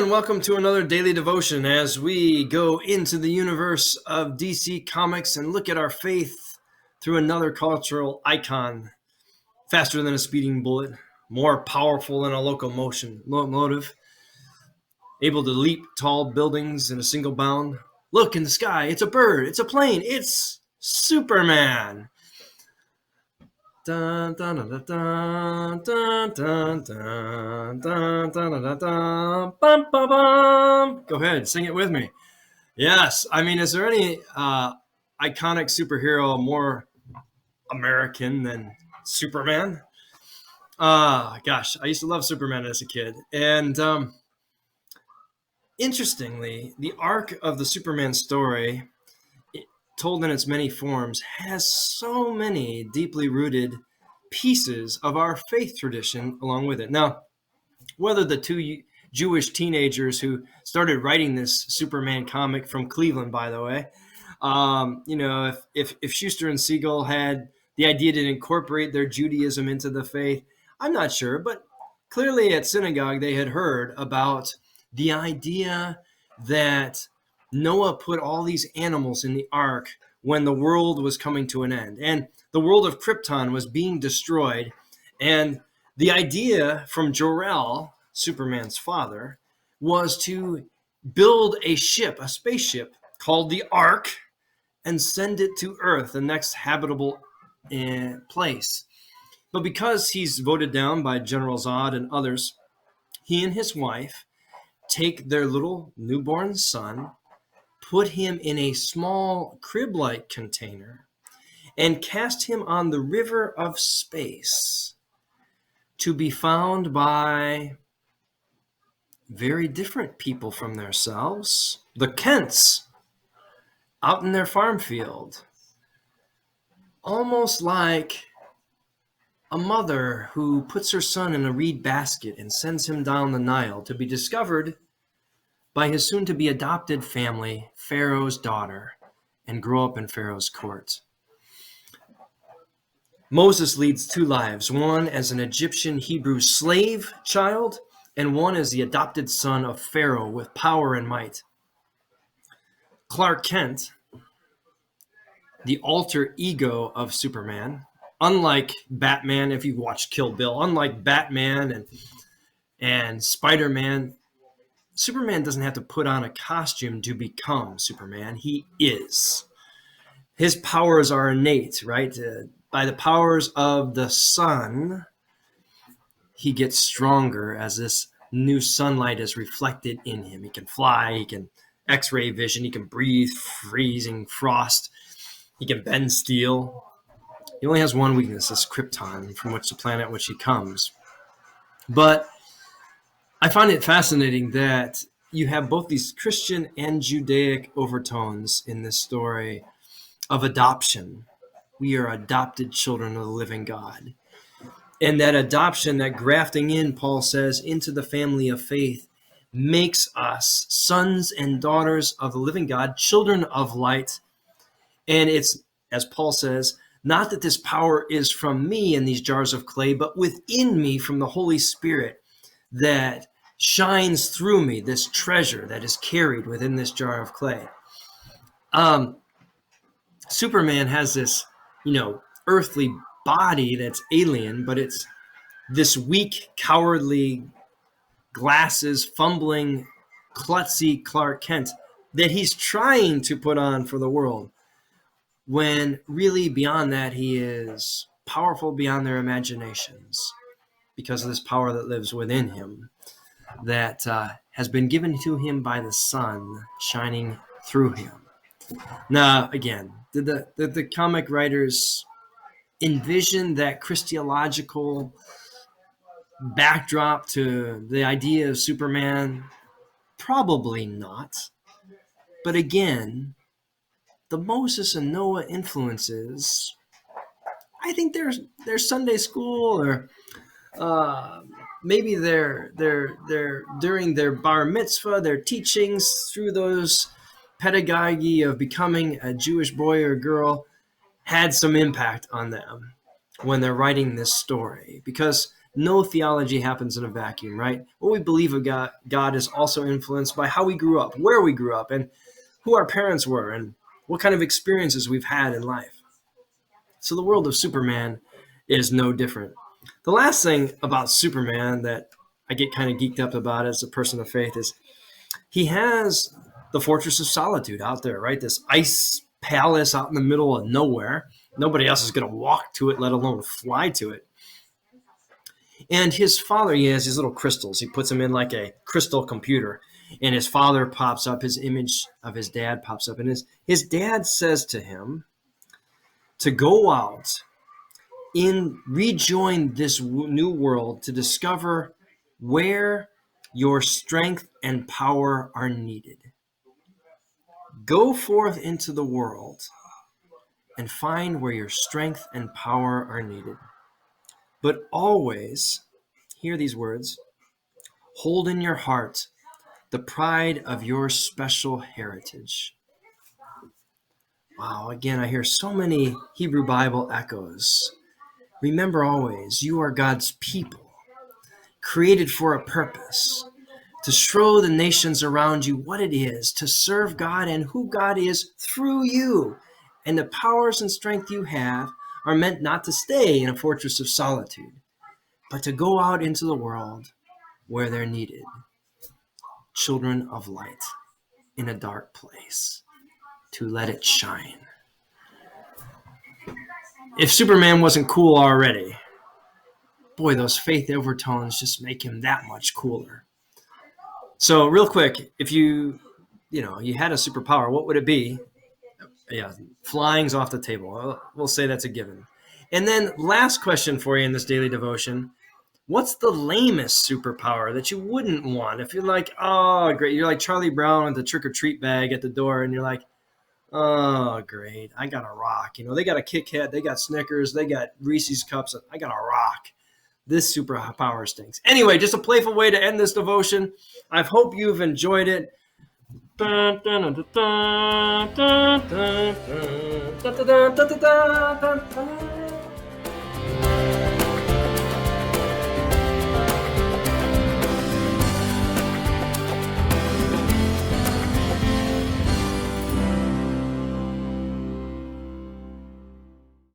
and welcome to another daily devotion as we go into the universe of DC Comics and look at our faith through another cultural icon. Faster than a speeding bullet, more powerful than a locomotive, able to leap tall buildings in a single bound. Look in the sky, it's a bird, it's a plane, it's Superman. Dun, dun, dun, dun, dun, dun, dun, dun, dun, dun, dun, bum, bum, bum. Go ahead, sing it with me. Yes, I mean, is there any iconic superhero more American than Superman? Gosh, I used to love Superman as a kid. And interestingly, the arc of the Superman story, told in its many forms, has so many deeply rooted pieces of our faith tradition along with it. Now, whether the two Jewish teenagers who started writing this Superman comic from Cleveland, by the way, if Schuster and Siegel had the idea to incorporate their Judaism into the faith, I'm not sure, but clearly at synagogue they had heard about the idea that Noah put all these animals in the ark when the world was coming to an end, and the world of Krypton was being destroyed, and the idea from Jor-El, Superman's father, was to build a spaceship called the Ark, and send it to Earth, the next habitable place. But because he's voted down by General Zod and others, he and his wife take their little newborn son, put him in a small crib-like container, and cast him on the river of space to be found by very different people from themselves, the Kents, out in their farm field. Almost like a mother who puts her son in a reed basket and sends him down the Nile to be discovered by his soon-to-be adopted family, Pharaoh's daughter, and grow up in Pharaoh's court. Moses leads two lives, one as an Egyptian Hebrew slave child, and one as the adopted son of Pharaoh with power and might. Clark Kent, the alter ego of Superman, unlike Batman, if you've watched Kill Bill, unlike Batman and Spider-Man, Superman doesn't have to put on a costume to become Superman. He is. His powers are innate, right? By the powers of the sun, he gets stronger as this new sunlight is reflected in him. He can fly, he can X-ray vision, he can breathe freezing frost, he can bend steel. He only has one weakness, this Krypton, from which the planet which he comes. But I find it fascinating that you have both these Christian and Judaic overtones in this story of adoption. We are adopted children of the living God. And that adoption, that grafting in, Paul says, into the family of faith makes us sons and daughters of the living God, children of light. And it's, as Paul says, not that this power is from me in these jars of clay, but within me from the Holy Spirit that shines through me, this treasure that is carried within this jar of clay. Superman has this, earthly body that's alien, but it's this weak, cowardly, glasses, fumbling, klutzy Clark Kent that he's trying to put on for the world, when really beyond that he is powerful beyond their imaginations because of this power that lives within him that has been given to him by the sun shining through him. Now, again, did the comic writers envision that Christological backdrop to the idea of Superman? Probably not. But again, the Moses and Noah influences, I think they're Sunday school, or maybe they're during their bar mitzvah, their teachings through those pedagogy of becoming a Jewish boy or girl had some impact on them when they're writing this story. Because No theology happens in a vacuum, right? What we believe of God is also influenced by how we grew up, where we grew up, and who our parents were, and what kind of experiences we've had in life. So the world of Superman is no different. The last thing about Superman that I get kind of geeked up about as a person of faith is he has the Fortress of Solitude out there, right? This ice palace out in the middle of nowhere. Nobody else is going to walk to it, let alone fly to it. And his father, he has these little crystals. He puts them in like a crystal computer. And his father pops up, his image of his dad pops up. And his dad says to him to go out and rejoin this new world to discover where your strength and power are needed. Go forth into the world and find where your strength and power are needed. But always, hear these words, hold in your heart the pride of your special heritage. Wow, again, I hear so many Hebrew Bible echoes. Remember always, you are God's people, created for a purpose, to show the nations around you what it is to serve God and who God is through you. And the powers and strength you have are meant not to stay in a fortress of solitude, but to go out into the world where they're needed. Children of light in a dark place, to let it shine. If Superman wasn't cool already, boy, those faith overtones just make him that much cooler. So real quick, if you had a superpower, what would it be? Yeah, flying's off the table. We'll say that's a given. And then last question for you in this daily devotion. What's the lamest superpower that you wouldn't want? If you're like, oh, great. You're like Charlie Brown with the trick-or-treat bag at the door, and you're like, oh, great. I got a rock. They got a Kit Kat. They got Snickers. They got Reese's Cups. I got a rock. This superpower stinks. Anyway, just a playful way to end this devotion. I hope you've enjoyed it. Dun, dun, dun, dun, dun, dun, dun, dun, dun, dun, dun, dun, dun.